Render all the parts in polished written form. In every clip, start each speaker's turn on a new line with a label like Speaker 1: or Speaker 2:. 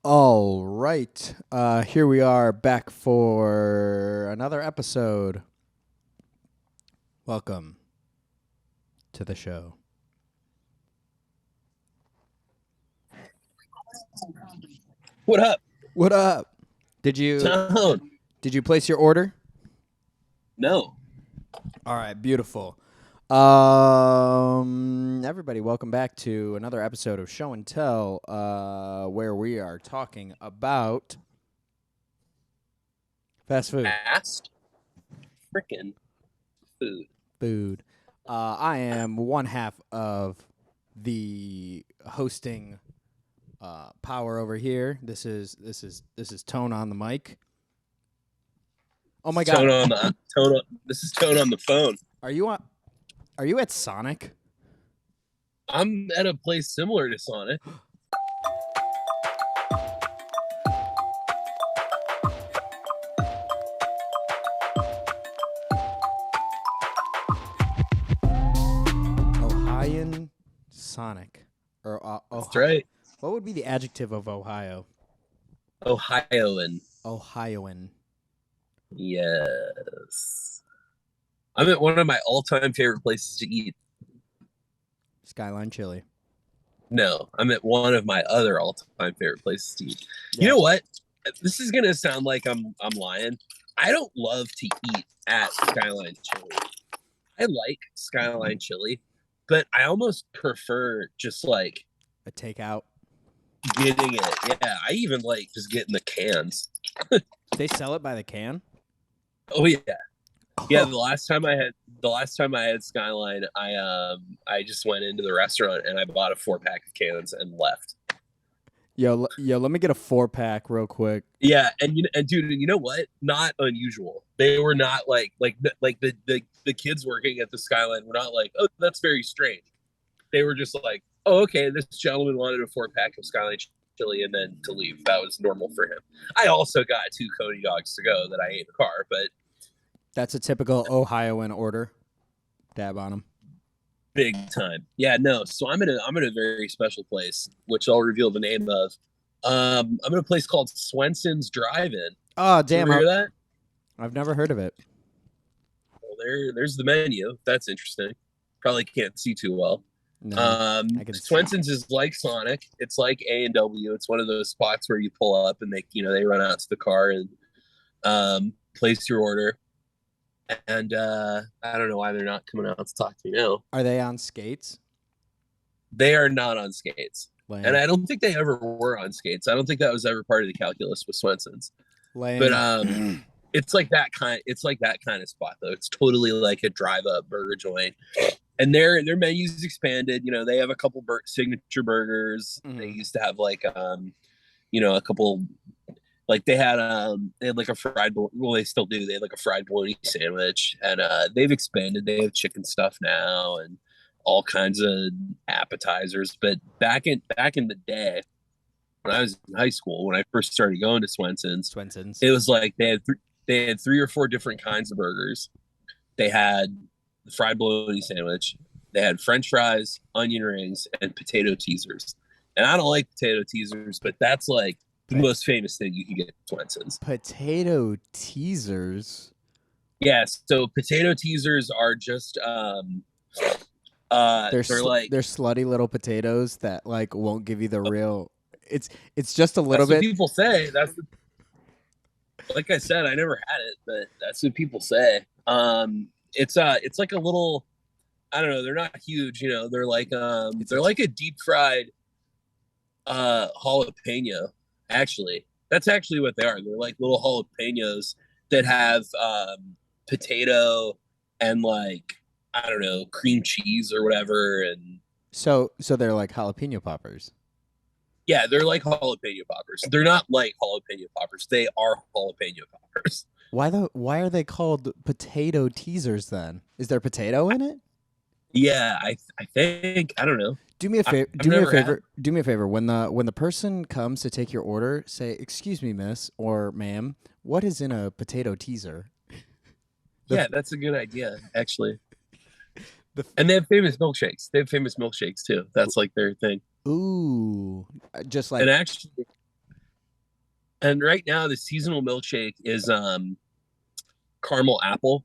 Speaker 1: All right. Here we are back for another episode. Welcome to the show.
Speaker 2: What up,
Speaker 1: What up? Did you
Speaker 2: Tom?
Speaker 1: did you place your order?
Speaker 2: No.
Speaker 1: All right, beautiful. Everybody, welcome back to another episode of Show and Tell, where we are talking about fast food.
Speaker 2: Fast freaking food.
Speaker 1: Food. I am one half of the hosting power over here. This is Tone on the mic. Oh my
Speaker 2: Tone
Speaker 1: God,
Speaker 2: on the tone. This is tone on the phone.
Speaker 1: are you on? Are you at Sonic?
Speaker 2: I'm at a place similar to Sonic.
Speaker 1: Ohioan Sonic, or
Speaker 2: That's right.
Speaker 1: what would be the adjective of Ohio?
Speaker 2: Ohioan.
Speaker 1: Ohioan.
Speaker 2: Yes. I'm at one of my all-time favorite places to eat.
Speaker 1: Skyline Chili.
Speaker 2: No, I'm at one of my other all-time favorite places to eat.
Speaker 1: Yeah.
Speaker 2: You know what? This is gonna sound like I'm lying. I don't love to eat at Skyline Chili. I like Skyline Chili, but I almost prefer just like
Speaker 1: A takeout.
Speaker 2: getting it. Yeah, I even like just getting the cans.
Speaker 1: They sell it by the can.
Speaker 2: Oh yeah. Yeah, the last time I had Skyline, I just went into the restaurant and I bought a 4-pack of cans and left.
Speaker 1: Yo, let me get a 4-pack real quick.
Speaker 2: Yeah, and dude, you know what? Not unusual. They were not like the kids working at the Skyline were not like, oh, that's very strange. They were just like, oh, okay, this gentleman wanted a 4-pack of Skyline chili and then to leave. That was normal for him. I also got 2 Cody dogs to go that I ate in the car, but
Speaker 1: That's a typical Ohioan order. Dab on them.
Speaker 2: big time. Yeah, no. So I'm in a very special place, which I'll reveal the name of. I'm in a place called Swenson's Drive-In.
Speaker 1: Oh,
Speaker 2: Did you
Speaker 1: damn.
Speaker 2: ever hear that?
Speaker 1: I've never heard of it.
Speaker 2: Well, there's the menu. That's interesting. Probably can't see too well.
Speaker 1: No, I can see.
Speaker 2: Swenson's is like Sonic. It's like A&W. It's one of those spots where you pull up and they run out to the car and place your order. And I don't know why they're not coming out to talk to me now.
Speaker 1: Are they on skates?
Speaker 2: They are not on skates.
Speaker 1: Lame.
Speaker 2: And I don't think they ever were on skates. I don't think that was ever part of the calculus with Swenson's.
Speaker 1: Lame.
Speaker 2: But it's like that kind of spot though. It's totally like a drive-up burger joint. And their menu's expanded. You know, they have a couple signature burgers.
Speaker 1: Mhm.
Speaker 2: They used to have like a couple, like they had like a fried, well, they still do. They had like a fried bologna sandwich, and they've expanded. They have chicken stuff now and all kinds of appetizers. But back in the day, when I was in high school, when I first started going to Swenson's, it was like they had 3 or 4 different kinds of burgers. They had the fried bologna sandwich. They had French fries, onion rings, and potato teasers. And I don't like potato teasers, but that's like the most famous thing you can get at Swenson's.
Speaker 1: Potato teasers?
Speaker 2: Yeah, so potato teasers are just
Speaker 1: they're
Speaker 2: like
Speaker 1: slutty little potatoes that like won't give you the real. It's just a little
Speaker 2: that's what
Speaker 1: bit.
Speaker 2: people say. Like I said, I never had it, but that's what people say. It's like a little, I don't know, they're not huge, you know, they're like a deep fried jalapeno. Actually, that's actually what they are. They're like little jalapenos that have potato and like, I don't know, cream cheese or whatever. And
Speaker 1: So they're like jalapeno poppers.
Speaker 2: yeah, they're like jalapeno poppers. They're not like jalapeno poppers. They are jalapeno poppers.
Speaker 1: Why are they called potato teasers then? Is there potato in it?
Speaker 2: Yeah, I think, I don't know.
Speaker 1: Do me a favor.
Speaker 2: I've never had-
Speaker 1: Do me a favor. When the person comes to take your order, say, "Excuse me, miss or ma'am, what is in a potato teaser?"
Speaker 2: Yeah, that's a good idea, actually. And they have famous milkshakes. They have famous milkshakes too. That's like their thing.
Speaker 1: Ooh, just like
Speaker 2: And actually, And right now, the seasonal milkshake is caramel apple,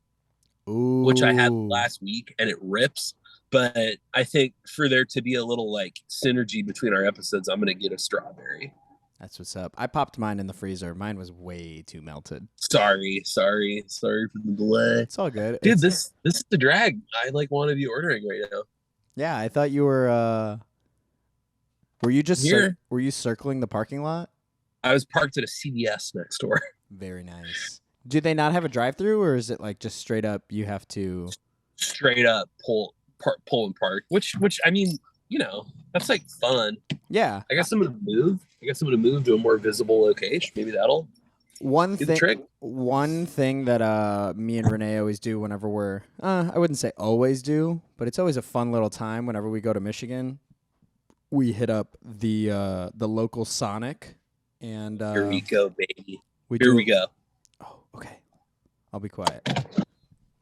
Speaker 2: which I had
Speaker 1: Ooh,
Speaker 2: last week, and it rips. But I think for there to be a little like synergy between our episodes, I'm gonna get a strawberry.
Speaker 1: that's what's up. I popped mine in the freezer. Mine was way too melted.
Speaker 2: Sorry for the delay,
Speaker 1: It's all good.
Speaker 2: dude. This is the drag. I like want to be ordering right now.
Speaker 1: Yeah, I thought you were you just
Speaker 2: Here,
Speaker 1: were you circling the parking lot?
Speaker 2: I was parked at a CVS next door.
Speaker 1: Very nice. Do they not have a drive-through, or is it like just straight up you have to?
Speaker 2: Straight up pull and park. Which I mean, that's like fun.
Speaker 1: Yeah.
Speaker 2: I guess I'm gonna move. To a more visible location. Maybe that'll
Speaker 1: One
Speaker 2: be the
Speaker 1: thing.
Speaker 2: trick.
Speaker 1: One thing that me and Renee always do whenever we're I wouldn't say always do, but it's always a fun little time whenever we go to Michigan. We hit up the local Sonic, and
Speaker 2: Here we go, baby.
Speaker 1: we
Speaker 2: Here
Speaker 1: do.
Speaker 2: we go.
Speaker 1: Oh, okay. I'll be quiet.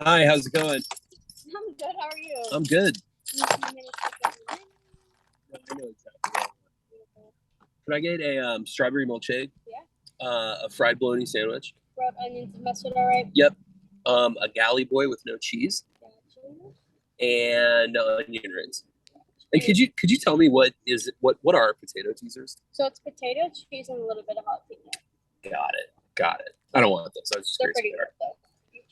Speaker 2: Hi, how's it going?
Speaker 3: I'm good. How are you?
Speaker 2: I'm good.
Speaker 3: I
Speaker 2: I know exactly. Can I get a strawberry milkshake?
Speaker 3: Yeah.
Speaker 2: A fried bologna sandwich.
Speaker 3: Brought onions and mustard, all right?
Speaker 2: Yep. A galley boy with no cheese
Speaker 3: Gotcha.
Speaker 2: and no onion rings. And could you tell me what are potato teasers?
Speaker 3: So it's potato, cheese, and a little bit of jalapeno.
Speaker 2: Got it. I don't want those. I was just
Speaker 3: They're
Speaker 2: curious.
Speaker 3: pretty good,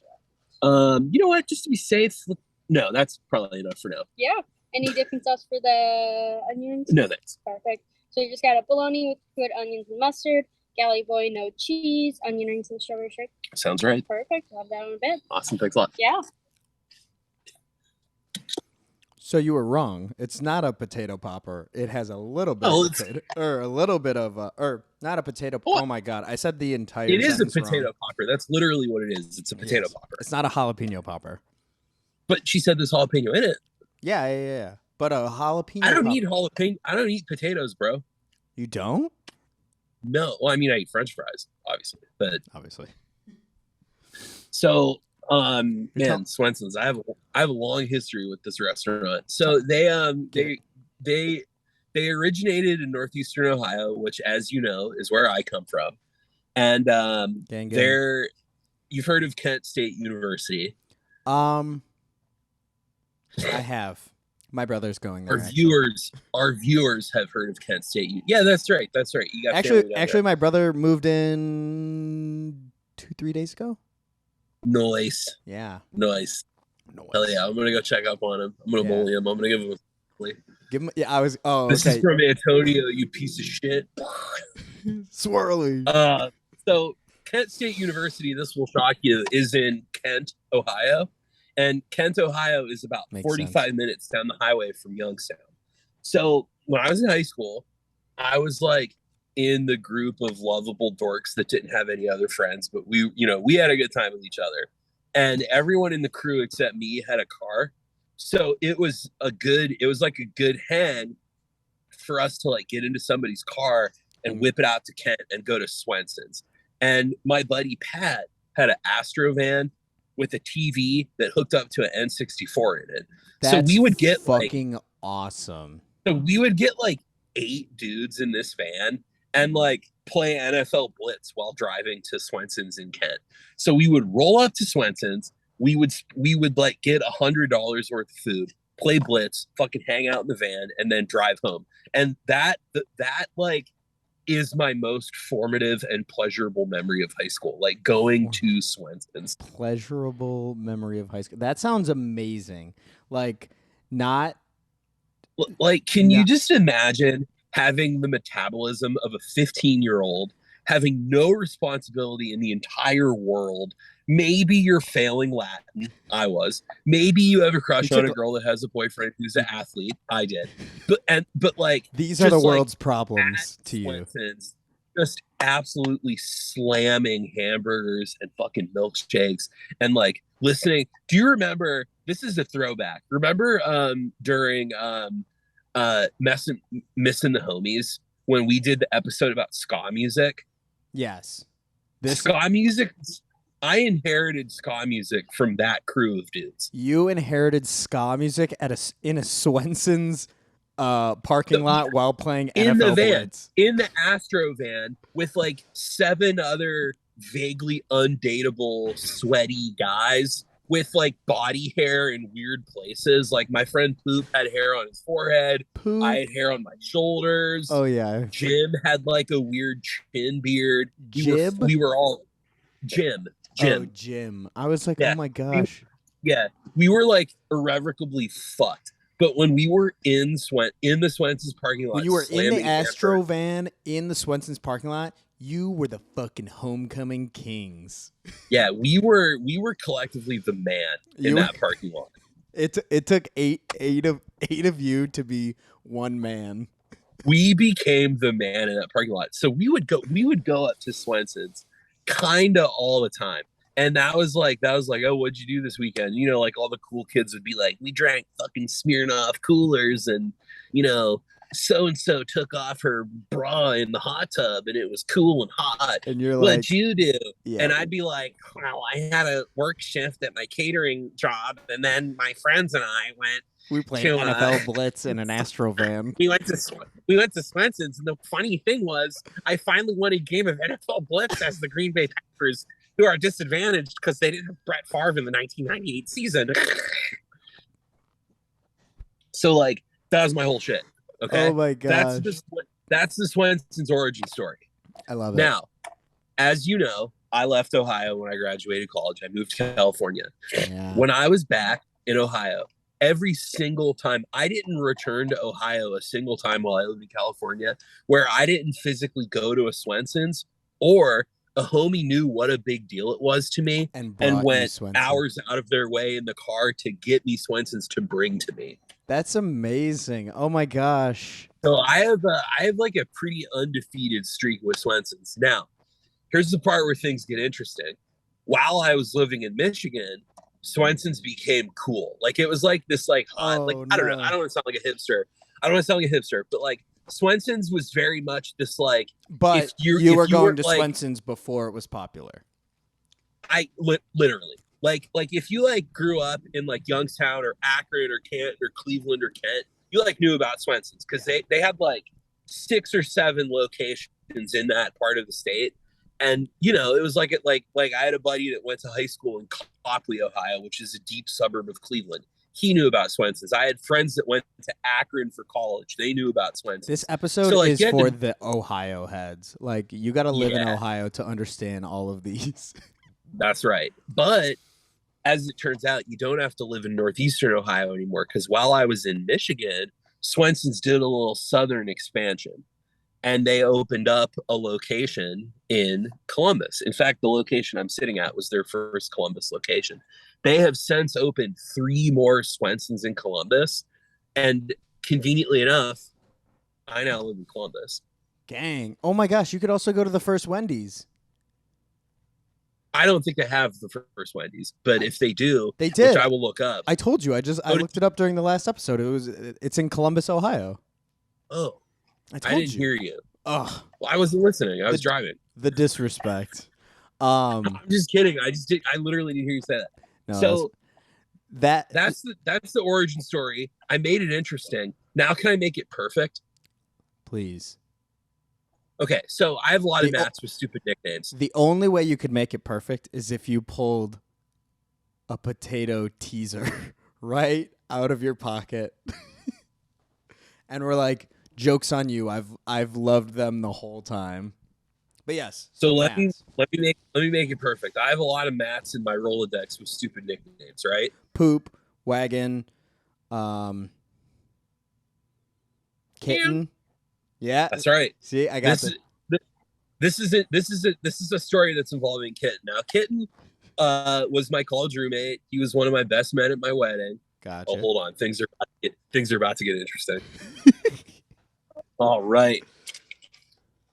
Speaker 3: though.
Speaker 2: You know what? Just to be safe, no, that's probably enough for now.
Speaker 3: Yeah. Any dipping sauce for the onions?
Speaker 2: No thanks.
Speaker 3: Perfect. So you just got a bologna with good onions and mustard, galley boy, no cheese, onion rings, and strawberry shake.
Speaker 2: Sounds right.
Speaker 3: Perfect. I'll have that on a bit.
Speaker 2: Awesome. Thanks a lot.
Speaker 3: Yeah.
Speaker 1: So you were wrong. It's not a potato popper. It has a little bit
Speaker 2: Oh,
Speaker 1: of potato, or a little bit of or not a potato.
Speaker 2: Oh,
Speaker 1: Oh my god! I said the entire.
Speaker 2: It is a
Speaker 1: sentence
Speaker 2: potato
Speaker 1: wrong.
Speaker 2: popper. That's literally what it is. It's a potato
Speaker 1: Yes.
Speaker 2: popper.
Speaker 1: It's not a jalapeno popper.
Speaker 2: But she said there's jalapeno in it.
Speaker 1: Yeah. But a jalapeno.
Speaker 2: I don't eat jalapeno. I don't eat potatoes, bro.
Speaker 1: You don't?
Speaker 2: No. Well, I mean, I eat French fries, obviously. But
Speaker 1: Obviously.
Speaker 2: so, man, Swenson's. I have a long history with this restaurant. So they originated in northeastern Ohio, which, as you know, is where I come from. And
Speaker 1: Gang.
Speaker 2: you've heard of Kent State University.
Speaker 1: I have. My brother's going there.
Speaker 2: Our viewers have heard of Kent State. Yeah, that's right. You got
Speaker 1: Actually, my brother moved in 2-3 days ago.
Speaker 2: Nice.
Speaker 1: Yeah.
Speaker 2: Nice. Hell yeah! I'm gonna go check up on him. I'm gonna bully him. I'm gonna give him a bully.
Speaker 1: Give him. Yeah, I was. Oh,
Speaker 2: This
Speaker 1: okay.
Speaker 2: is from Antonio, you piece of shit.
Speaker 1: Swirly.
Speaker 2: So Kent State University, this will shock you, is in Kent, Ohio. And Kent, Ohio is about
Speaker 1: Makes
Speaker 2: 45
Speaker 1: sense.
Speaker 2: minutes down the highway from Youngstown. So when I was in high school, I was like in the group of lovable dorks that didn't have any other friends, but we had a good time with each other. And everyone in the crew except me had a car. So it was like a good hang for us to like get into somebody's car and whip it out to Kent and go to Swenson's. And my buddy Pat had an Astro van with a TV that hooked up to an N64 in it.
Speaker 1: That's
Speaker 2: so we would get
Speaker 1: fucking awesome.
Speaker 2: So we would get like 8 dudes in this van and like play NFL Blitz while driving to Swenson's in Kent. So we would roll up to Swenson's. We would like get $100 worth of food, play Blitz, fucking hang out in the van, and then drive home. And that like is my most formative and pleasurable memory of high school, like going to Swenson's.
Speaker 1: Pleasurable memory of high school. That sounds amazing. Like, not
Speaker 2: like, can you just imagine having the metabolism of a 15-year-old, having no responsibility in the entire world? Maybe you're failing Latin. I was. Maybe you have a crush on a girl that has a boyfriend who's an athlete. I did. But like,
Speaker 1: these are the world's problems to you.
Speaker 2: Just absolutely slamming hamburgers and fucking milkshakes and like listening. Do you remember? This is a throwback. Remember during Missing the Homies when we did the episode about ska music?
Speaker 1: Yes.
Speaker 2: Ska music. I inherited ska music from that crew of dudes.
Speaker 1: You inherited ska music in a Swenson's parking lot while playing
Speaker 2: in the
Speaker 1: NFL
Speaker 2: van,
Speaker 1: Blitz.
Speaker 2: in the Astro van with like 7 other vaguely undateable, sweaty guys with like body hair in weird places. Like my friend Poop had hair on his forehead.
Speaker 1: Poop.
Speaker 2: I had hair on my shoulders.
Speaker 1: Oh yeah.
Speaker 2: Jim had like a weird chin beard.
Speaker 1: Jib?
Speaker 2: We were all Jim.
Speaker 1: Oh, Jim. I was like,
Speaker 2: Yeah.
Speaker 1: oh my gosh.
Speaker 2: We were like irrevocably fucked. But when we were in the Swenson's parking lot,
Speaker 1: When you were in the
Speaker 2: slamming
Speaker 1: Astro van in the Swenson's parking lot, you were the fucking homecoming kings.
Speaker 2: Yeah, we were collectively the man in that parking lot.
Speaker 1: It took eight of you to be one man.
Speaker 2: We became the man in that parking lot. So we would go up to Swenson's kind of all the time. And that was like, oh, what'd you do this weekend? You know, like all the cool kids would be like, we drank fucking Smirnoff coolers, and you know, so and so took off her bra in the hot tub and it was cool and hot.
Speaker 1: And you're
Speaker 2: What'd
Speaker 1: like,
Speaker 2: you do?
Speaker 1: Yeah.
Speaker 2: And I'd be like, well, I had a work shift at my catering job, and then my friends and I went.
Speaker 1: We played NFL Blitz in an Astro van.
Speaker 2: We went to Swenson's, and the funny thing was, I finally won a game of NFL Blitz as the Green Bay Packers, who are disadvantaged because they didn't have Brett Favre in the 1998 season. So, like, that was my whole shit. Okay.
Speaker 1: Oh my gosh.
Speaker 2: That's the Swenson's origin story.
Speaker 1: I love it.
Speaker 2: Now, as you know, I left Ohio when I graduated college. I moved to California.
Speaker 1: Yeah.
Speaker 2: When I was back in Ohio, every single time, I didn't return to Ohio a single time while I lived in California where I didn't physically go to a Swenson's, or a homie knew what a big deal it was to me and went hours out of their way in the car to get me Swenson's to bring to me.
Speaker 1: That's amazing. Oh my gosh.
Speaker 2: So I have like a pretty undefeated streak with Swenson's. Now, here's the part where things get interesting. While I was living in Michigan, Swenson's became cool. Like it was like this like hot, I don't know. I don't want to sound like a hipster. But like Swenson's was very much this like.
Speaker 1: But you were going to Swenson's before it was popular.
Speaker 2: Literally. Like if you like grew up in like Youngstown or Akron or Kent or Cleveland or Kent, you like knew about Swenson's because they had like 6 or 7 locations in that part of the state. And you know, it was like I had a buddy that went to high school in Copley, Ohio, which is a deep suburb of Cleveland. He knew about Swenson's. I had friends that went to Akron for college. They knew about Swenson's.
Speaker 1: This episode is for the Ohio heads. Like you got to live in Ohio to understand all of these.
Speaker 2: That's right. But as it turns out, you don't have to live in Northeastern Ohio anymore, because while I was in Michigan, Swenson's did a little southern expansion. And they opened up a location in Columbus. In fact, the location I'm sitting at was their first Columbus location. They have since opened 3 more Swenson's in Columbus. And conveniently enough, I now live in Columbus.
Speaker 1: Gang. Oh my gosh, you could also go to the first Wendy's.
Speaker 2: I don't think they have the first Wendy's, but if they do,
Speaker 1: they did.
Speaker 2: Which I will look up.
Speaker 1: I told you. I looked it up during the last episode. It's in Columbus, Ohio.
Speaker 2: Oh. I didn't hear you.
Speaker 1: Ugh.
Speaker 2: Well, I wasn't listening. I was driving.
Speaker 1: The disrespect.
Speaker 2: I'm just kidding. I literally didn't hear you say that. No, so that's the origin story. I made it interesting. Now can I make it perfect?
Speaker 1: Please.
Speaker 2: Okay, so I have a lot of mats with stupid nicknames.
Speaker 1: The only way you could make it perfect is if you pulled a potato teaser right out of your pocket. And we're like, joke's on you. I've loved them the whole time. But yes.
Speaker 2: So let me make it perfect. I have a lot of mats in my Rolodex with stupid nicknames, right?
Speaker 1: Poop, wagon, kitten. Yeah.
Speaker 2: That's right.
Speaker 1: See, I got
Speaker 2: this is it. This is a story that's involving Kitten. Now, Kitten was my college roommate. He was one of my best men at my wedding.
Speaker 1: Gotcha.
Speaker 2: Oh, hold on. Things are about to get interesting. All right.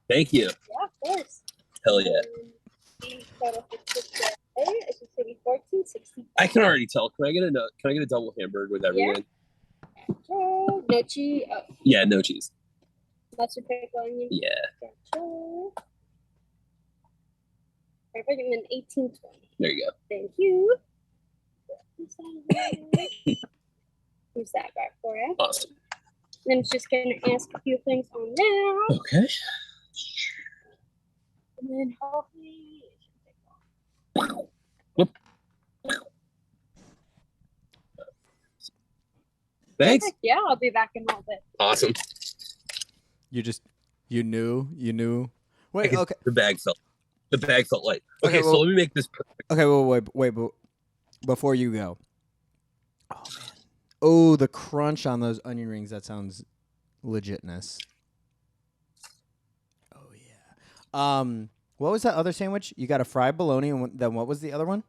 Speaker 2: Thank you.
Speaker 3: Yeah, of course.
Speaker 2: Hell yeah. I can already tell. Can I get a double hamburger with everything?
Speaker 3: Yeah. No cheese. Oh.
Speaker 2: Yeah, no cheese.
Speaker 3: Mustard, pickle, onion.
Speaker 2: Yeah.
Speaker 3: Gotcha. Perfect. And then 18.20.
Speaker 2: There you go.
Speaker 3: Thank you. Who's that back for you?
Speaker 2: Awesome.
Speaker 3: Then it's just gonna ask a few things on there.
Speaker 2: Okay.
Speaker 3: And then hopefully
Speaker 2: Whoop. Thanks.
Speaker 3: perfect. Yeah, I'll be back in a little bit.
Speaker 2: Awesome.
Speaker 1: You knew. Wait, okay.
Speaker 2: The bag felt light. Okay,
Speaker 1: Okay,
Speaker 2: so
Speaker 1: well-
Speaker 2: let me make this perfect.
Speaker 1: Okay, wait, but before you go. Oh man. Oh, the crunch on those onion rings, that sounds legitness. Oh yeah. What was that other sandwich? You got a fried bologna and then what was the other one?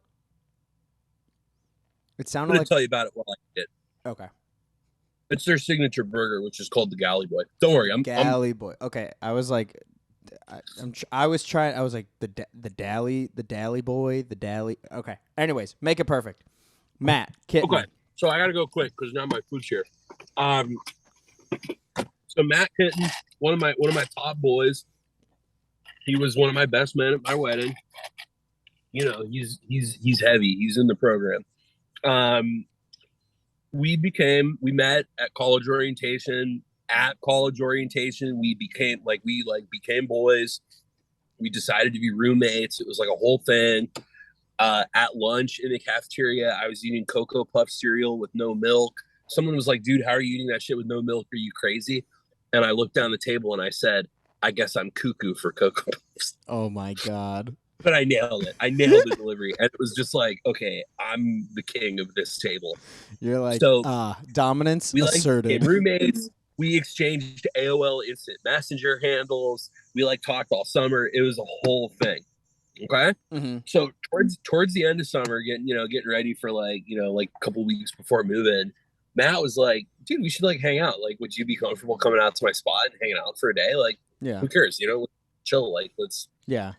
Speaker 1: It
Speaker 2: I'm
Speaker 1: sounded
Speaker 2: going to
Speaker 1: like
Speaker 2: tell you about it while I eat it.
Speaker 1: okay.
Speaker 2: It's their signature burger, which is called the Galley Boy. Don't worry, I'm
Speaker 1: Galley boy. Okay, I was like I was trying. I was like the dally boy, the dally. Okay. Anyways, make it perfect. Matt, Kitten.
Speaker 2: okay. So I got to go quick because now my food's here. So Matt Kitten, one of my top boys. He was one of my best men at my wedding. You know, he's heavy. He's in the program. We met at college orientation. At college orientation, we became boys. We decided to be roommates. It was like a whole thing. At lunch in the cafeteria, I was eating Cocoa Puff cereal with no milk. Someone was like, dude, how are you eating that shit with no milk? Are you crazy? And I looked down the table and I said, I guess I'm cuckoo for Cocoa Puffs.
Speaker 1: Oh my god.
Speaker 2: But I nailed it. I nailed the delivery. And it was just like, okay, I'm the king of this table.
Speaker 1: You're like,
Speaker 2: So,
Speaker 1: dominance
Speaker 2: we
Speaker 1: asserted.
Speaker 2: became roommates. We exchanged AOL instant messenger handles. We talked all summer. It was a whole thing. Okay.
Speaker 1: Mm-hmm.
Speaker 2: So towards the end of summer, getting ready for a couple weeks before moving, Matt was like, dude, we should hang out. Would you be comfortable coming out to my spot and hanging out for a day?
Speaker 1: Yeah.
Speaker 2: Who cares? Chill. Let's.
Speaker 1: Yeah.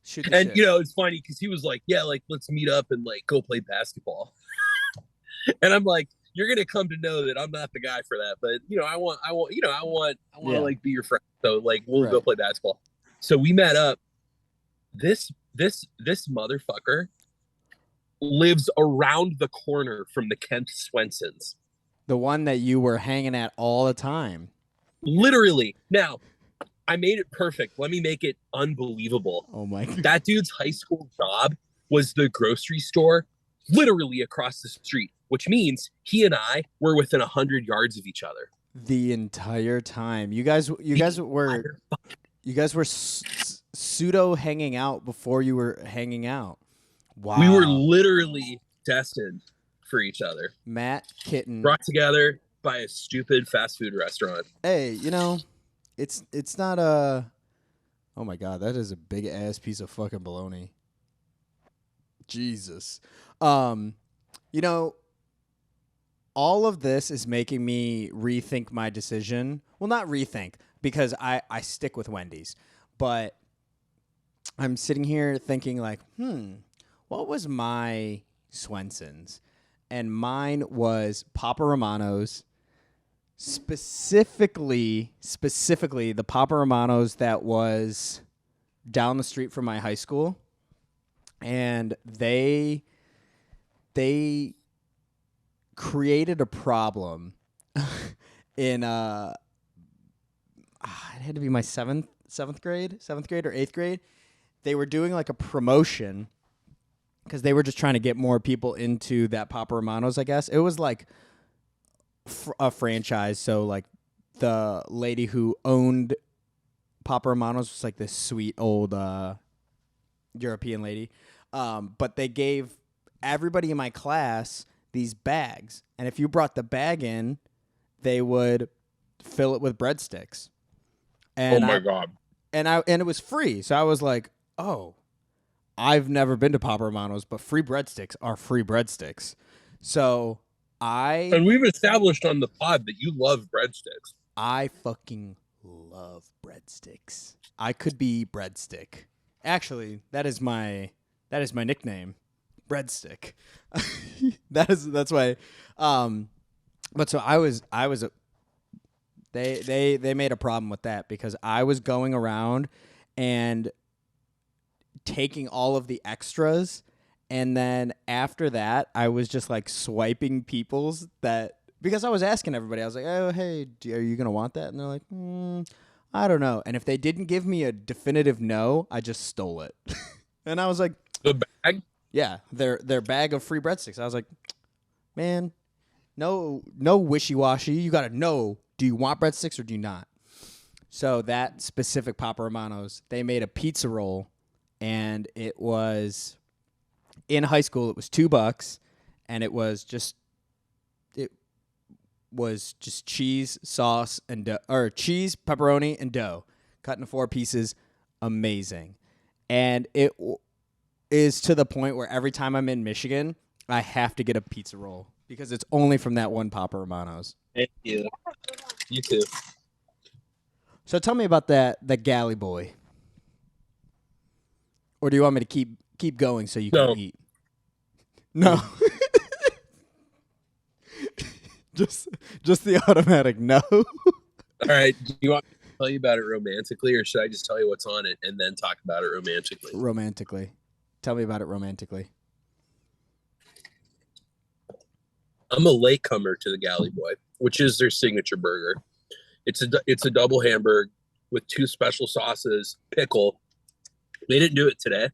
Speaker 1: Shoot the
Speaker 2: And
Speaker 1: shit.
Speaker 2: it's funny because he was like, yeah, let's meet up and go play basketball. And I'm like, you're gonna come to know that I'm not the guy for that. But I want to be your friend. So we'll go play basketball. So we met up. This motherfucker lives around the corner from the Kent Swensons.
Speaker 1: The one that you were hanging at all the time.
Speaker 2: Literally. Now, I made it perfect. Let me make it unbelievable.
Speaker 1: Oh my god.
Speaker 2: That dude's high school job was the grocery store literally across the street, which means he and I were within 100 yards of each other.
Speaker 1: The entire time. You guys were pseudo hanging out before you were hanging out. Wow.
Speaker 2: We were literally destined for each other.
Speaker 1: Matt Kitten.
Speaker 2: Brought together by a stupid fast food restaurant.
Speaker 1: Hey, it's not a. Oh my god, that is a big ass piece of fucking bologna. Jesus. All of this is making me rethink my decision. Well, not rethink, because I stick with Wendy's. But I'm sitting here thinking what was my Swenson's? And mine was Papa Romano's. Specifically the Papa Romano's that was down the street from my high school. And they created a problem in it had to be my seventh grade or eighth grade. They were doing a promotion because they were just trying to get more people into that Papa Romano's, I guess. It was a franchise, so the lady who owned Papa Romano's was this sweet old European lady. But they gave everybody in my class these bags, and if you brought the bag in, they would fill it with breadsticks. And
Speaker 2: oh my god!
Speaker 1: And it was free, so I was like, oh, I've never been to Papa Romano's, but free breadsticks are free breadsticks. So
Speaker 2: And we've established on the pod that you love breadsticks.
Speaker 1: I fucking love breadsticks. I could be breadstick. Actually, that is my nickname, breadstick. That's why. But so I was they made a problem with that because I was going around and taking all of the extras, and then after that I was just swiping people's that because I was asking everybody, I was like, oh, hey, are you going to want that? And they're like, I don't know. And if they didn't give me a definitive no, I just stole it. And I was like,
Speaker 2: The bag?
Speaker 1: yeah, their bag of free breadsticks. I was like, man, no wishy-washy. You got to know, do you want breadsticks or do you not? So that specific Papa Romano's, they made a pizza roll, and it was, in high school, it was $2, and it was just cheese, sauce, and cheese, pepperoni, and dough, cut into 4 pieces. Amazing. And it is to the point where every time I'm in Michigan, I have to get a pizza roll because it's only from that one Papa Romano's.
Speaker 2: Thank you. You too.
Speaker 1: So tell me about the galley boy. Or do you want me to keep going so you can eat? No. just the automatic no.
Speaker 2: All right. Do you want me to tell you about it romantically, or should I just tell you what's on it and then talk about it romantically?
Speaker 1: Romantically. Tell me about it romantically.
Speaker 2: I'm a latecomer to the Galley Boy, which is their signature burger. It's a double hamburger with 2 special sauces, pickle. They didn't do it today,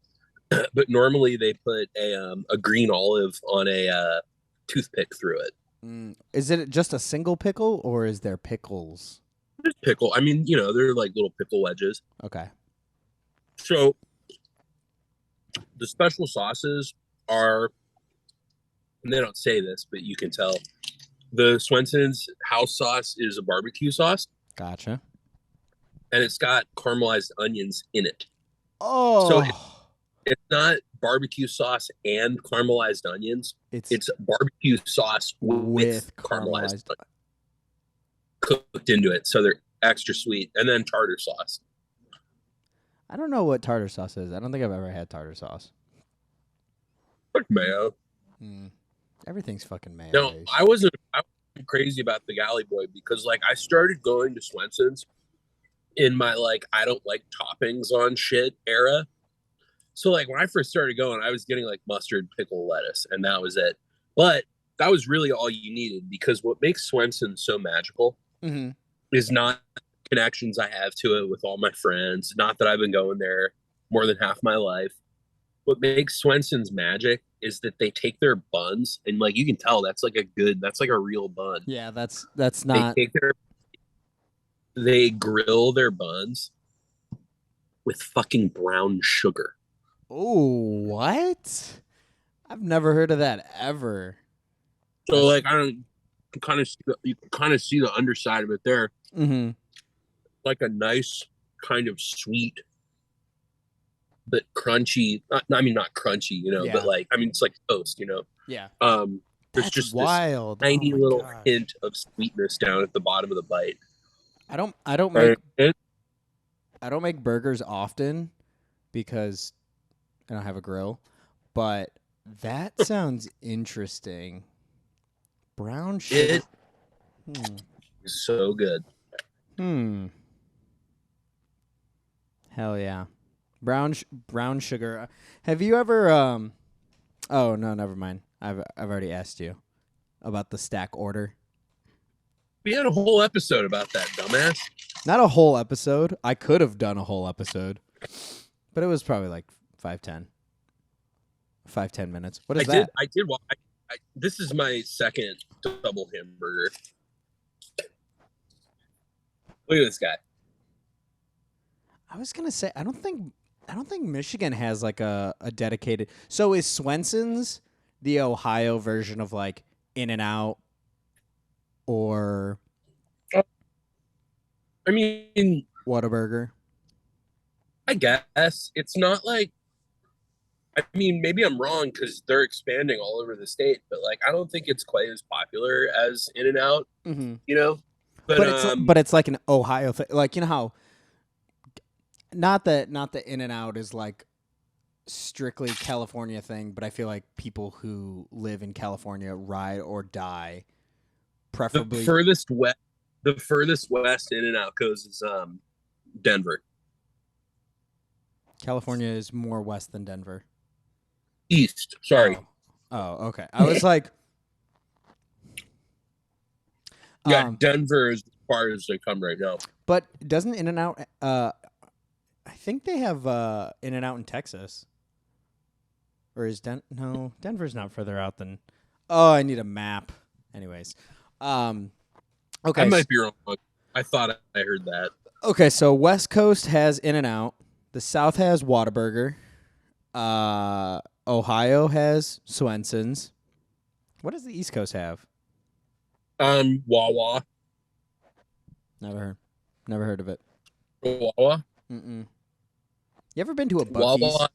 Speaker 2: but normally they put a green olive on a toothpick through it.
Speaker 1: Is it just a single pickle, or is there pickles?
Speaker 2: There's pickle. I mean, they're like little pickle wedges.
Speaker 1: Okay.
Speaker 2: So the special sauces are, and they don't say this, but you can tell, the Swenson's house sauce is a barbecue sauce.
Speaker 1: Gotcha.
Speaker 2: And it's got caramelized onions in it.
Speaker 1: Oh.
Speaker 2: So it's not barbecue sauce and caramelized onions. It's barbecue sauce with caramelized onions cooked into it. So they're extra sweet. And then tartar sauce.
Speaker 1: I don't know what tartar sauce is. I don't think I've ever had tartar sauce.
Speaker 2: Like mayo.
Speaker 1: Everything's fucking mayo.
Speaker 2: No, I wasn't crazy about the Galley Boy because I started going to Swenson's in my I don't like toppings on shit era. So when I first started going, I was getting mustard, pickle, lettuce, and that was it. But that was really all you needed, because what makes Swenson so magical is not connections I have to it with all my friends. Not that I've been going there more than half my life. What makes Swenson's magic is that they take their buns, and you can tell that's a real bun.
Speaker 1: Yeah, that's not.
Speaker 2: They grill their buns with fucking brown sugar.
Speaker 1: Oh, what? I've never heard of that ever.
Speaker 2: So I don't. You can kind of see the underside of it there.
Speaker 1: Mm-hmm.
Speaker 2: Like a nice kind of sweet, but crunchy. Not crunchy,
Speaker 1: yeah.
Speaker 2: but it's like toast,
Speaker 1: Yeah.
Speaker 2: There's
Speaker 1: That's
Speaker 2: just
Speaker 1: wild.
Speaker 2: this tiny little hint of sweetness down at the bottom of the bite.
Speaker 1: I don't make burgers often because I don't have a grill, but that sounds interesting. Brown sugar.
Speaker 2: It's so good.
Speaker 1: Hell yeah. Brown sugar. Have you ever oh no, never mind. I've already asked you about the stack order.
Speaker 2: We had a whole episode about that, dumbass.
Speaker 1: Not a whole episode. I could have done a whole episode, but it was probably 5-10 minutes. What is that?
Speaker 2: I did. This is my second double hamburger. Look at this guy.
Speaker 1: I was gonna say I don't think Michigan has a dedicated. So is Swenson's the Ohio version of In-N-Out, or
Speaker 2: I mean,
Speaker 1: Whataburger?
Speaker 2: I guess it's not maybe I'm wrong because they're expanding all over the state, but I don't think it's quite as popular as In-N-Out.
Speaker 1: But it's like an Ohio thing. How not that In-N-Out is strictly California thing, but I feel like people who live in California ride or die, preferably
Speaker 2: the furthest west In-N-Out goes is Denver.
Speaker 1: California is more west than Denver.
Speaker 2: East, sorry.
Speaker 1: Oh, okay. I was
Speaker 2: Yeah, Denver is as far as they come right now.
Speaker 1: But doesn't In-N-Out? I think they have In-N-Out in Texas. Or is no, Denver's not further out than. Oh, I need a map. Anyways, okay.
Speaker 2: I might be wrong. I thought I heard that.
Speaker 1: Okay, so West Coast has In-N-Out. The South has Whataburger. Ohio has Swenson's. What does the East Coast have?
Speaker 2: Wawa.
Speaker 1: Never heard of it.
Speaker 2: Wawa.
Speaker 1: Mm-mm. You ever been to a Buc-ee's?
Speaker 2: Wawa,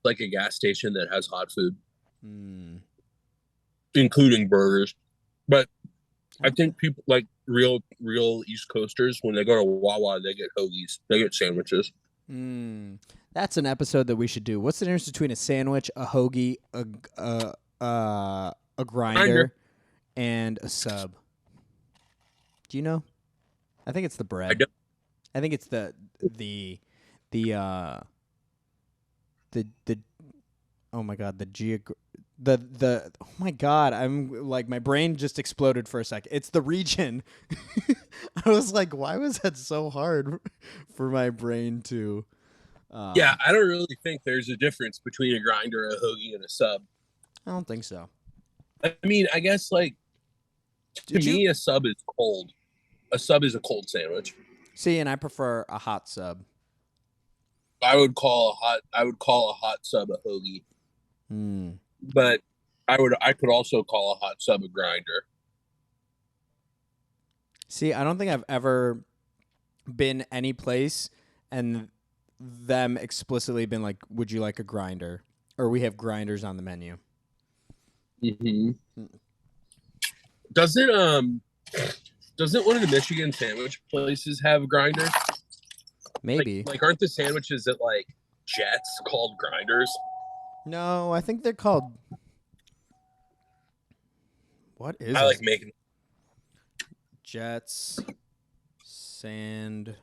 Speaker 2: like a gas station that has hot food, including burgers. But I think people like real East Coasters, when they go to Wawa, they get hoagies. They get sandwiches.
Speaker 1: That's an episode that we should do. What's the difference between a sandwich, a hoagie, a grinder, and a sub? Do you know? I think it's the bread. I think it's the oh my god, oh my god, I'm like, my brain just exploded for a sec. It's the region. I was like, why was that so hard for my brain to
Speaker 2: yeah, I don't really think there's a difference between a grinder, a hoagie, and a sub.
Speaker 1: I don't think so.
Speaker 2: I mean, I guess like to me, a sub is cold. A sub is a cold sandwich.
Speaker 1: See, and I prefer a hot sub.
Speaker 2: I would call a hot sub a hoagie. But I could also call a hot sub a grinder.
Speaker 1: See, I don't think I've ever been any place and them explicitly been like, would you like a grinder? Or we have grinders on the menu.
Speaker 2: Doesn't one of the Michigan sandwich places have grinders?
Speaker 1: Maybe.
Speaker 2: Like aren't the sandwiches at like Jets called grinders?
Speaker 1: No, I think they're called. What is
Speaker 2: I
Speaker 1: it?
Speaker 2: like making
Speaker 1: Jets sandwiches.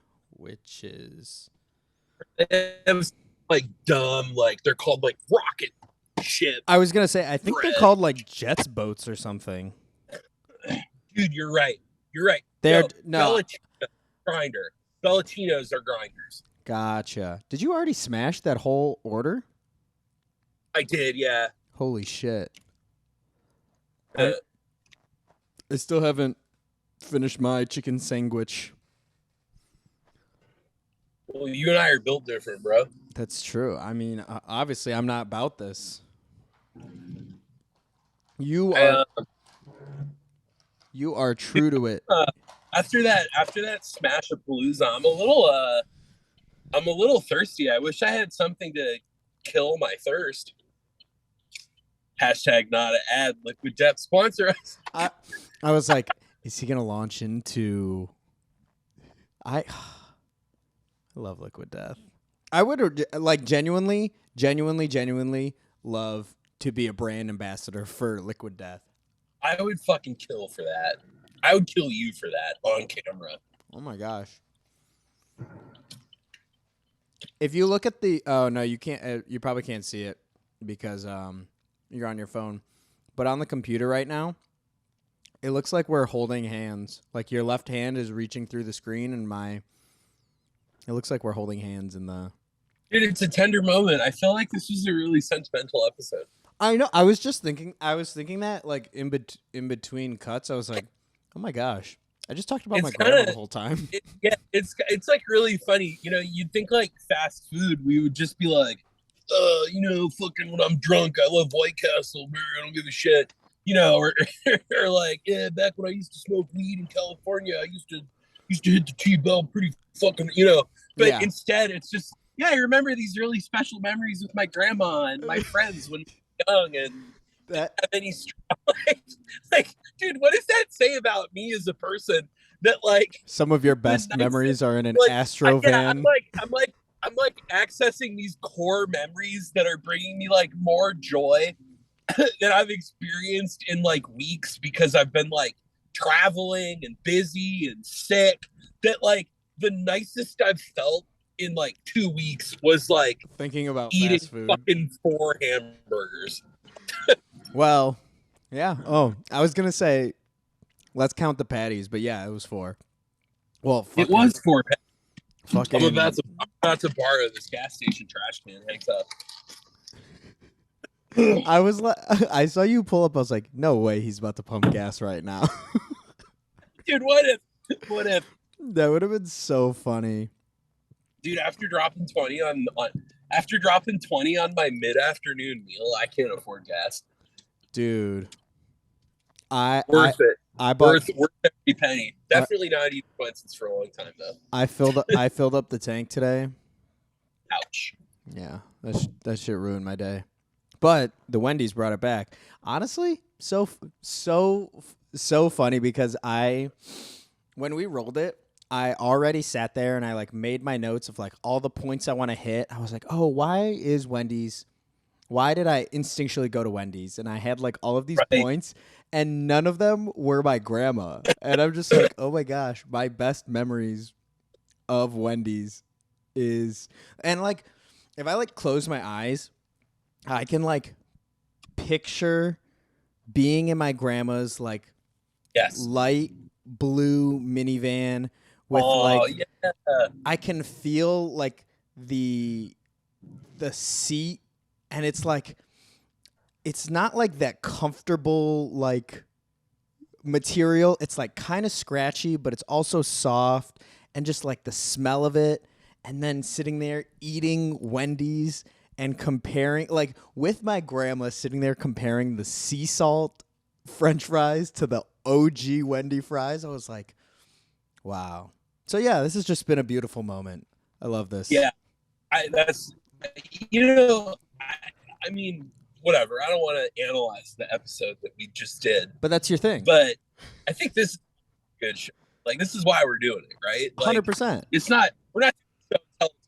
Speaker 2: It was like dumb, like they're called like rocket ship.
Speaker 1: I was gonna say, I think they're called like Jets boats or something.
Speaker 2: Dude, you're right.
Speaker 1: They're no
Speaker 2: grinder. Bellatinos are grinders.
Speaker 1: Gotcha. Did you already smash that whole order?
Speaker 2: I did, yeah.
Speaker 1: Holy shit. I still haven't finished my chicken sandwich.
Speaker 2: Well, you and I are built different, bro.
Speaker 1: That's true. I mean, obviously, I'm not about this. You are true to it.
Speaker 2: After that Smash-a-Palooza, I'm a little thirsty. I wish I had something to kill my thirst. Hashtag not an ad. Liquid Death sponsor us.
Speaker 1: I was like, is he gonna launch into? I love Liquid Death. I would like genuinely love to be a brand ambassador for Liquid Death.
Speaker 2: I would fucking kill for that. I would kill you for that on camera.
Speaker 1: Oh my gosh. If you look at the no, you can't. You probably can't see it because you're on your phone. But on the computer right now, it looks like we're holding hands. Like your left hand is reaching through the screen, and it looks like we're holding hands in the.
Speaker 2: Dude, it's a tender moment. I feel like this was a really sentimental episode.
Speaker 1: I know. I was thinking that like in between cuts, I was like, oh my gosh, I just talked about my grandma the whole time.
Speaker 2: It's like really funny. You know, you'd think like fast food, we would just be like, fucking when I'm drunk, I love White Castle, man, I don't give a shit. You know, or like, yeah, back when I used to smoke weed in California, I used to hit the T-bell pretty fucking, But instead, it's just, I remember these really special memories with my grandma and my friends when young, and that any like, dude, what does that say about me as a person? That like
Speaker 1: some of your best memories are in an Astro van.
Speaker 2: I'm like accessing these core memories that are bringing me like more joy that I've experienced in like weeks because I've been like traveling and busy and sick. That like the nicest I've felt in like 2 weeks was like
Speaker 1: thinking about
Speaker 2: eating
Speaker 1: fast food.
Speaker 2: Fucking 4 hamburgers.
Speaker 1: Well, yeah. Oh, I was gonna say, Let's count the patties, but yeah, it was 4. Well,
Speaker 2: It was 4.
Speaker 1: Fucking.
Speaker 2: I'm about to borrow this gas station trash can. Hanks up.
Speaker 1: I was like, I saw you pull up. I was like, no way, he's about to pump gas right now.
Speaker 2: Dude, what if? What if?
Speaker 1: That would have been so funny.
Speaker 2: Dude, after dropping 20 on my mid-afternoon meal, I can't afford gas.
Speaker 1: Dude,
Speaker 2: Worth it.
Speaker 1: I bought
Speaker 2: worth every penny. Definitely not eating Swenson's for a long time though.
Speaker 1: I filled up the tank today.
Speaker 2: Ouch.
Speaker 1: Yeah, that shit ruined my day. But the Wendy's brought it back. Honestly, so funny because when we rolled it, I already sat there and I like made my notes of like all the points I want to hit. I was like, oh, why did I instinctually go to Wendy's? And I had like all of these points and none of them were my grandma. And I'm just like, oh my gosh, my best memories of Wendy's and like, if I like close my eyes, I can like picture being in my grandma's like light blue minivan with I can feel like the seat, and it's like it's not like that comfortable like material. It's like kind of scratchy, but it's also soft, and just like the smell of it, and then sitting there eating Wendy's and comparing like with my grandma sitting there comparing the sea salt French fries to the OG Wendy fries. I was like, wow. So yeah, this has just been a beautiful moment. I love this.
Speaker 2: Yeah, I mean, whatever. I don't want to analyze the episode that we just did,
Speaker 1: but that's your thing.
Speaker 2: But I think this is a good show. Like, this is why we're doing it, right? Like,
Speaker 1: 100%.
Speaker 2: We're not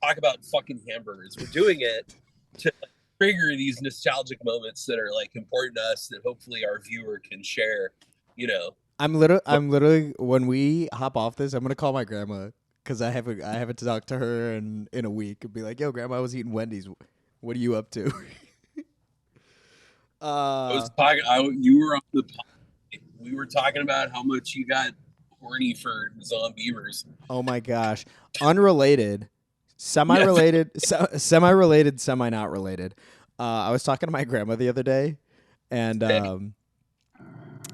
Speaker 2: talk about fucking hamburgers. We're doing it to like, trigger these nostalgic moments that are like important to us that hopefully our viewer can share. You know.
Speaker 1: I'm literally when we hop off this, I'm gonna call my grandma because I haven't talked to her in a week and be like, "Yo, grandma, I was eating Wendy's. What are you up to?"
Speaker 2: I was talking. You were on the. We were talking about how much you got horny for Zombievers.
Speaker 1: Oh my gosh! Unrelated, semi-related, semi-related, semi-not related. I was talking to my grandma the other day, and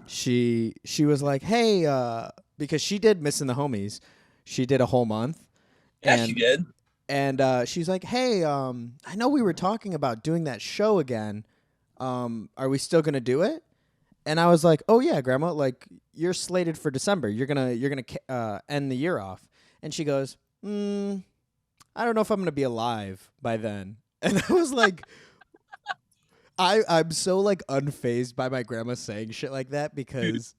Speaker 1: she was like, "Hey," because she did Missing the Homies. She did a whole month.
Speaker 2: Yeah, she did.
Speaker 1: And she's like, "Hey, I know we were talking about doing that show again. Are we still gonna do it?" And I was like, "Oh yeah, Grandma. Like you're slated for December. You're gonna end the year off." And she goes, "I don't know if I'm gonna be alive by then." And I was like. I'm so like unfazed by my grandma saying shit like that because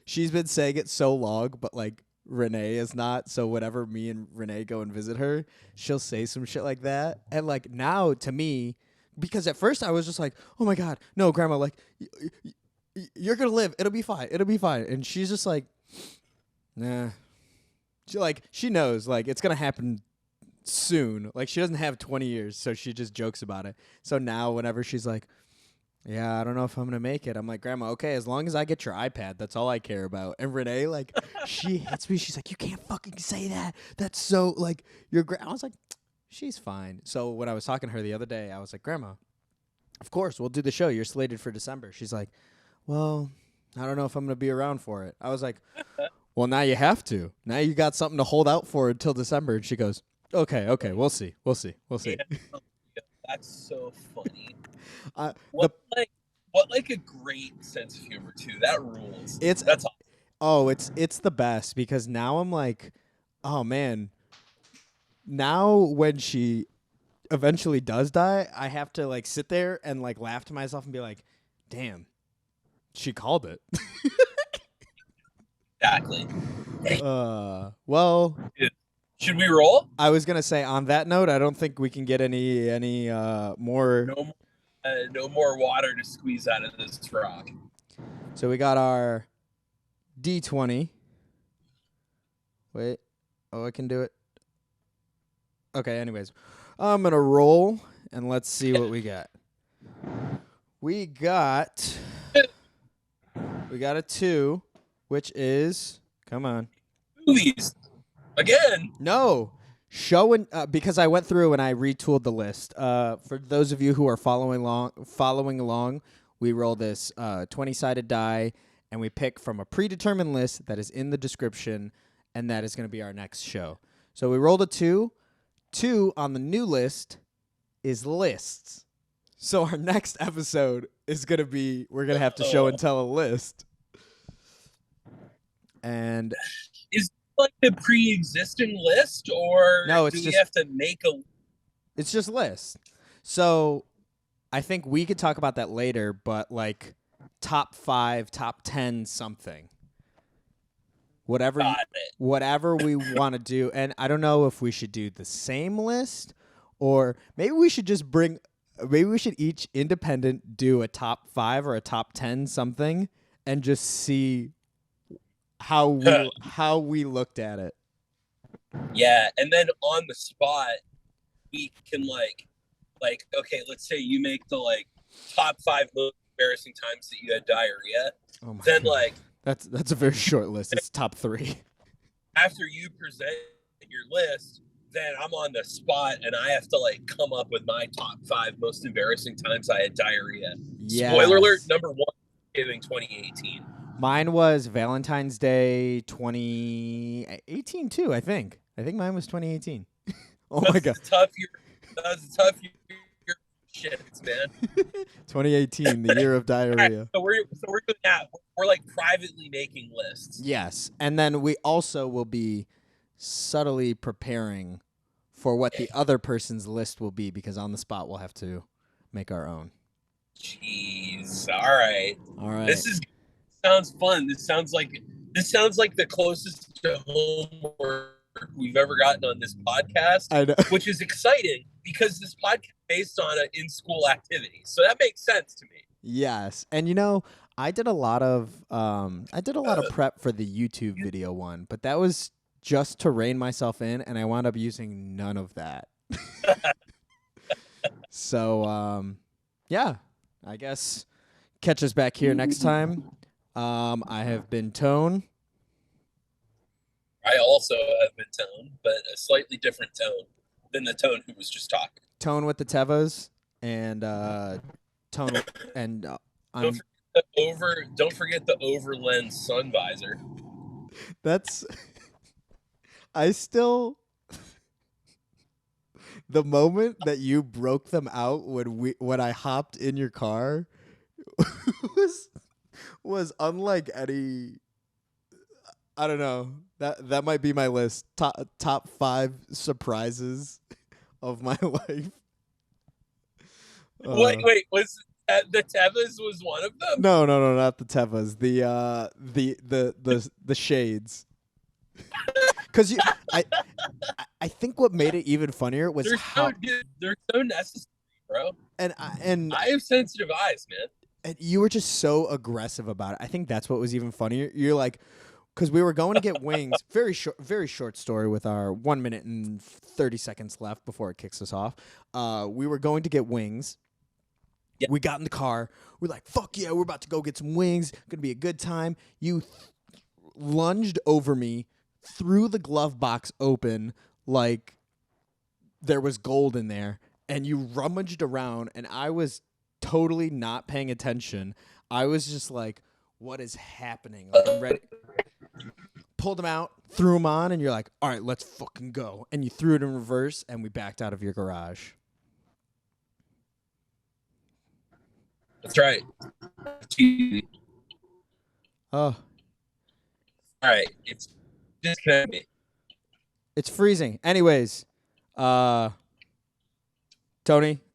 Speaker 1: she's been saying it so long, but like Renee is not. So whenever me and Renee go and visit her, she'll say some shit like that. And like now to me, because at first I was just like, oh my God, no, Grandma, like you're going to live. It'll be fine. It'll be fine. And she's just like, nah. She knows like it's going to happen soon. Like she doesn't have 20 years, so she just jokes about it. So now whenever she's like, yeah, I don't know if I'm gonna make it, I'm like, Grandma, okay, as long as I get your iPad, that's all I care about. And Renee, like, she hits me. She's like, you can't fucking say that. That's so like your I was like, she's fine. So when I was talking to her the other day, I was like, Grandma, of course we'll do the show. You're slated for December. She's like, well, I don't know if I'm gonna be around for it. I was like, well, now you have to. Now you got something to hold out for until December. And she goes, Okay, we'll see. Yeah.
Speaker 2: That's so funny.
Speaker 1: What
Speaker 2: a great sense of humor too. That rules.
Speaker 1: It's the best because now I'm like, oh man. Now when she eventually does die, I have to like sit there and like laugh to myself and be like, damn, she called it.
Speaker 2: Exactly.
Speaker 1: Well.
Speaker 2: Yeah. Should we roll?
Speaker 1: I was gonna say on that note, I don't think we can get any more.
Speaker 2: No more water to squeeze out of this rock.
Speaker 1: So we got our D20. Wait, I can do it. Okay. Anyways, I'm gonna roll and let's see what we got. We got a 2, which is, come on.
Speaker 2: Movies. Again.
Speaker 1: No. Show and because I went through and I retooled the list. For those of you who are following along, we roll this 20-sided die and we pick from a predetermined list that is in the description, and that is going to be our next show. So we rolled a 2. 2 on the new list is lists. So our next episode is going to be, we're going to have to show and tell a list. And
Speaker 2: is it like the pre-existing list, or
Speaker 1: no, it's
Speaker 2: do we
Speaker 1: just,
Speaker 2: have to make a...
Speaker 1: It's just lists. So I think we could talk about that later, but like top 5, top 10 something. Whatever we want to do. And I don't know if we should do the same list, or maybe we should just each independent do a top 5 or a top 10 something and just see how we looked at it.
Speaker 2: Yeah, and then on the spot we can like okay, let's say you make the like top 5 most embarrassing times that you had diarrhea.
Speaker 1: Oh my
Speaker 2: then
Speaker 1: God.
Speaker 2: like
Speaker 1: that's a very short list. It's top 3.
Speaker 2: After you present your list, then I'm on the spot and I have to like come up with my top 5 most embarrassing times I had diarrhea. Yes. Spoiler alert, number 1, Thanksgiving 2018.
Speaker 1: Mine was Valentine's Day 2018 too, I think. I think mine was 2018. Oh my God.
Speaker 2: That was a tough year. Shits, man.
Speaker 1: 2018, the year of diarrhea.
Speaker 2: Right, so we're doing that. We're like privately making lists.
Speaker 1: Yes, and then we also will be subtly preparing for what the other person's list will be, because on the spot we'll have to make our own.
Speaker 2: Jeez. All right. This sounds fun. This sounds like the closest to homework we've ever gotten on this podcast. I know. Which is exciting because this podcast is based on an in-school activity, so that makes sense to me.
Speaker 1: Yes, and you know, I did a lot of prep for the YouTube video one, but that was just to rein myself in, and I wound up using none of that. So, yeah, I guess catch us back here next time. I have been Tone.
Speaker 2: I also have been Tone, but a slightly different tone than the Tone who was just talking.
Speaker 1: Tone with the Tevas, and Tone and
Speaker 2: don't forget the overlens sun visor.
Speaker 1: That's the moment that you broke them out when I hopped in your car was unlike any. I don't know. That might be my list. Top 5 surprises of my life.
Speaker 2: Wait, was the Tevas was one of them?
Speaker 1: No, not the Tevas. The shades. Because I think what made it even funnier was
Speaker 2: they're so necessary, bro.
Speaker 1: And
Speaker 2: I have sensitive eyes, man.
Speaker 1: And you were just so aggressive about it. I think that's what was even funnier. You're like, because we were going to get wings. Very short story with our 1 minute and 30 seconds left before it kicks us off. We were going to get wings. Yep. We got in the car. We're like, fuck yeah, we're about to go get some wings. Gonna be a good time. You lunged over me, threw the glove box open like there was gold in there, and you rummaged around, and I was totally not paying attention. I was just like, what is happening? Like, I'm ready. Pulled them out, threw them on, and you're like, all right, let's fucking go. And you threw it in reverse, and we backed out of your garage.
Speaker 2: That's right.
Speaker 1: Oh.
Speaker 2: All right. It's disconnect me.
Speaker 1: It's freezing. Anyways, Tony,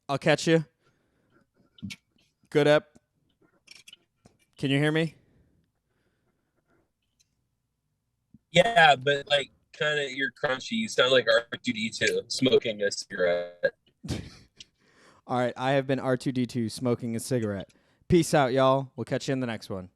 Speaker 1: I'll catch you. Good up. Can you hear me?
Speaker 2: Yeah, but like kind of you're crunchy. You sound like R2D2 smoking a cigarette.
Speaker 1: All right, I have been R2D2 smoking a cigarette. Peace out, y'all. We'll catch you in the next one.